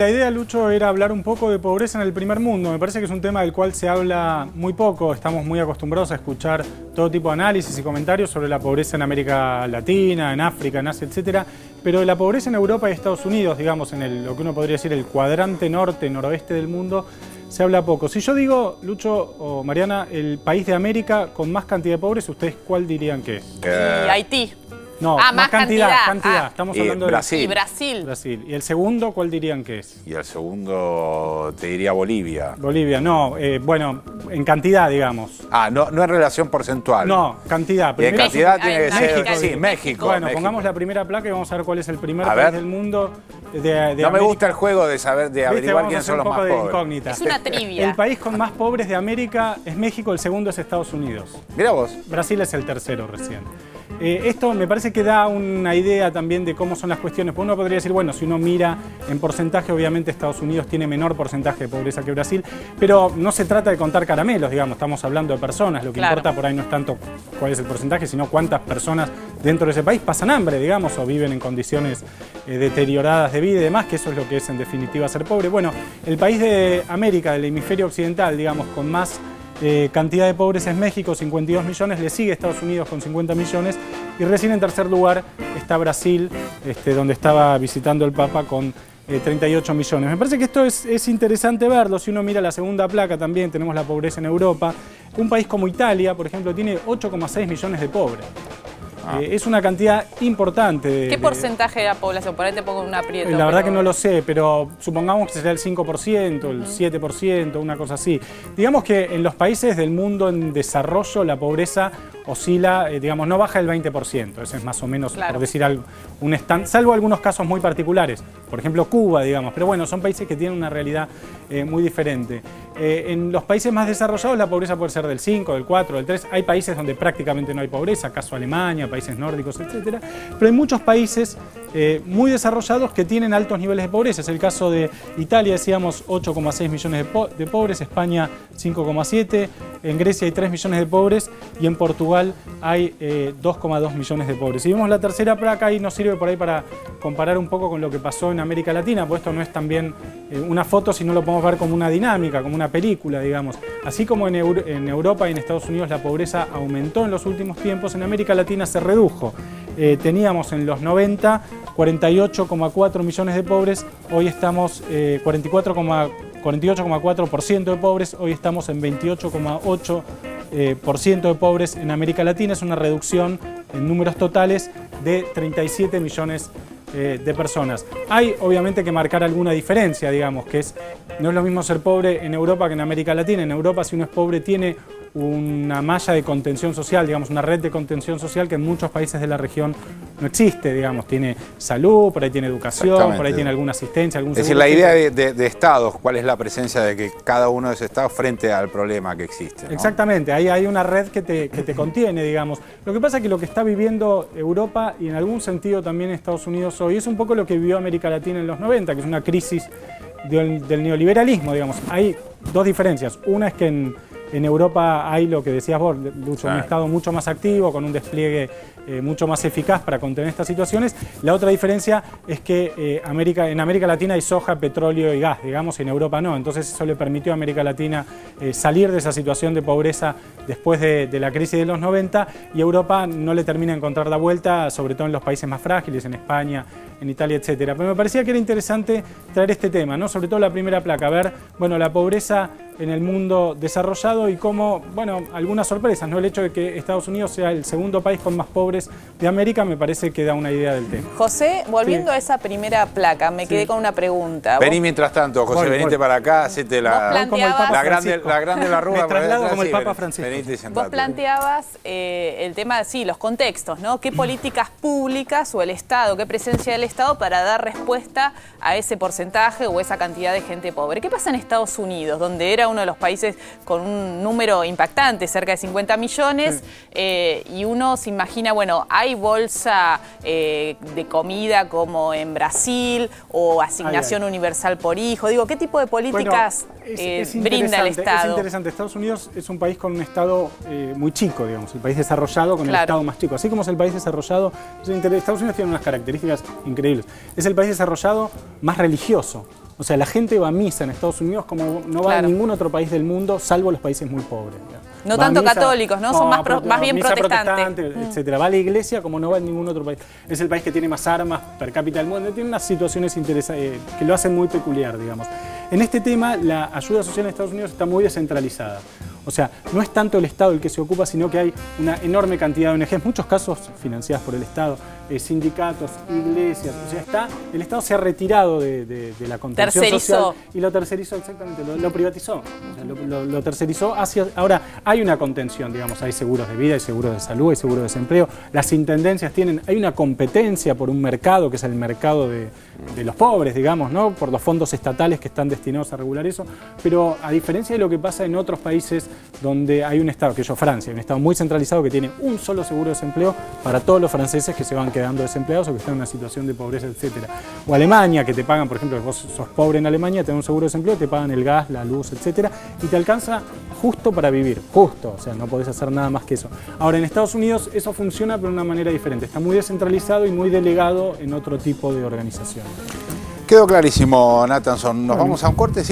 La idea, Lucho, era hablar un poco de pobreza en el primer mundo. Me parece que es un tema del cual se habla muy poco. Estamos muy acostumbrados a escuchar todo tipo de análisis y comentarios sobre la pobreza en América Latina, en África, en Asia, etc. Pero la pobreza en Europa y Estados Unidos, digamos, en lo que uno podría decir el cuadrante norte-noroeste del mundo, se habla poco. Si yo digo, Lucho o Mariana, el país de América con más cantidad de pobres, ¿ustedes cuál dirían que es? Y Haití. No, más cantidad. Estamos hablando de Brasil. Y Brasil. Brasil. ¿Y el segundo cuál dirían que es? Y el segundo te diría Bolivia. Bolivia, no. Bueno, en cantidad, digamos. Ah, no en relación porcentual. No, cantidad. Y en Primero, cantidad tiene que ser... México. Sí, México. Bueno, México. pongamos la primera placa y vamos a ver cuál es el primer A país ver. del mundo de No América. me gusta el juego de saber, de averiguar Vamos a quiénes hacer son un los poco más de pobres. incógnita. Es una trivia. El país con más pobres de América es México, el segundo es Estados Unidos. Mirá vos. Brasil es el tercero recién. Esto me parece que da una idea también de cómo son las cuestiones. Uno podría decir, bueno, si uno mira en porcentaje, obviamente Estados Unidos tiene menor porcentaje de pobreza que Brasil, pero no se trata de contar caramelos, digamos, estamos hablando de personas. Lo que Claro. importa por ahí no es tanto cuál es el porcentaje, sino cuántas personas dentro de ese país pasan hambre, digamos, o viven en condiciones deterioradas de vida y demás, que eso es lo que es en definitiva ser pobre. Bueno, el país de América, del hemisferio occidental, digamos, con más cantidad de pobres es México, 52 millones, le sigue Estados Unidos con 50 millones y recién en tercer lugar está Brasil, donde estaba visitando el Papa con 38 millones. Me parece que esto es interesante verlo. Si uno mira la segunda placa también tenemos la pobreza en Europa. Un país como Italia, por ejemplo, tiene 8,6 millones de pobres. Es una cantidad importante. ¿Qué porcentaje de la población? Por ahí te pongo un aprieto. La verdad que no lo sé, pero supongamos que sería el 5%, el 7%, una cosa así. Digamos que en los países del mundo en desarrollo la pobreza oscila, digamos, no baja del 20%. Ese es más o menos, Claro. por decir algo, un stand, salvo algunos casos muy particulares. Por ejemplo, Cuba, digamos. Pero bueno, son países que tienen una realidad muy diferente. En los países más desarrollados la pobreza puede ser del 5, del 4, del 3. Hay países donde prácticamente no hay pobreza, caso Alemania, países nórdicos, etc. Pero hay muchos países muy desarrollados que tienen altos niveles de pobreza. Es el caso de Italia, decíamos, 8,6 millones de pobres, España 5,7, en Grecia hay 3 millones de pobres y en Portugal hay 2,2 millones de pobres. Si vemos la tercera placa, ahí nos sirve por ahí para comparar un poco con lo que pasó en América Latina, pues esto no es también una foto, sino lo podemos ver como una dinámica, como una película, digamos. Así como en Europa y en Estados Unidos la pobreza aumentó en los últimos tiempos, en América Latina se redujo. Teníamos en los 90 48,4 millones de pobres, hoy estamos 48,4% de pobres, hoy estamos en 28,8% de pobres en América Latina. Es una reducción en números totales de 37 millones de personas. Hay obviamente que marcar alguna diferencia, digamos, que no es lo mismo ser pobre en Europa que en América Latina. En Europa, si uno es pobre, tiene una malla de contención social, digamos, una red de contención social que en muchos países de la región no existe, digamos, tiene salud, por ahí tiene educación, por ahí tiene alguna asistencia, algún Es decir, seguro la idea social. de estados, ¿cuál es la presencia de que cada uno de esos estados frente al problema que existe, ¿no? Exactamente, ahí hay una red que te contiene, digamos. Lo que pasa es que lo que está viviendo Europa y en algún sentido también Estados Unidos hoy es un poco lo que vivió América Latina en los 90, que es una crisis del neoliberalismo, digamos. Hay dos diferencias. Una es que en Europa hay lo que decías vos, Lucho, un Estado mucho más activo, con un despliegue mucho más eficaz para contener estas situaciones. La otra diferencia es que en América Latina hay soja, petróleo y gas, digamos, y en Europa no. Entonces eso le permitió a América Latina salir de esa situación de pobreza después de la crisis de los 90, y Europa no le termina de encontrar la vuelta, sobre todo en los países más frágiles, en España, en Italia, etcétera. Pero me parecía que era interesante traer este tema, ¿no? Sobre todo la primera placa, ver, bueno, la pobreza en el mundo desarrollado y cómo, bueno, algunas sorpresas, ¿no? El hecho de que Estados Unidos sea el segundo país con más pobres de América me parece que da una idea del tema. José, volviendo Sí. a esa primera placa, me quedé con una pregunta. Vení mientras tanto, José, Voy. venite para acá, hacete Vos planteabas- la grande la rúa. Me traslado como el Sí, Papa Francisco. venite y Vos sentate. planteabas el tema, sí, los contextos, ¿no? ¿Qué políticas públicas o el Estado, qué presencia del Estado para dar respuesta a ese porcentaje o esa cantidad de gente pobre? ¿Qué pasa en Estados Unidos, donde era uno de los países con un número impactante, cerca de 50 millones, y uno se imagina, bueno, hay bolsa de comida como en Brasil o asignación universal por hijo? Digo, ¿qué tipo de políticas brinda el Estado? Es interesante. Estados Unidos es un país con un Estado muy chico, digamos, el país desarrollado con el Claro. Estado más chico. Así como es el país desarrollado, Estados Unidos tiene unas características increíbles. Es el país desarrollado más religioso. O sea, la gente va a misa en Estados Unidos como no va a ningún otro país del mundo, salvo los países muy pobres. No tanto católicos, ¿no? Son más bien misa protestantes. Etcétera. Va a la iglesia como no va en ningún otro país. Es el país que tiene más armas per cápita del mundo. Tiene unas situaciones interesantes que lo hacen muy peculiar, digamos. En este tema, la ayuda social en Estados Unidos está muy descentralizada. O sea, no es tanto el Estado el que se ocupa, sino que hay una enorme cantidad de ONGs, en muchos casos financiadas por el Estado, sindicatos, iglesias. O sea, el Estado se ha retirado de la contención social y lo tercerizó, exactamente, lo privatizó. O sea, lo tercerizó ahora hay una contención, digamos, hay seguros de vida, hay seguros de salud, hay seguros de desempleo. Las intendencias hay una competencia por un mercado, que es el mercado de los pobres, digamos, ¿no? Por los fondos estatales que están destinados a regular eso. Pero a diferencia de lo que pasa en otros países donde hay un Estado, que es Francia, un Estado muy centralizado que tiene un solo seguro de desempleo para todos los franceses que se van quedando desempleados o que están en una situación de pobreza, etcétera. O Alemania, que te pagan, por ejemplo, vos sos pobre en Alemania, tenés un seguro de desempleo, te pagan el gas, la luz, etcétera, y te alcanza justo para vivir, justo, o sea, no podés hacer nada más que eso. Ahora, en Estados Unidos eso funciona pero de una manera diferente, está muy descentralizado y muy delegado en otro tipo de organización. Quedó clarísimo, Nathanson. Nos vamos a un corte, ¿sí?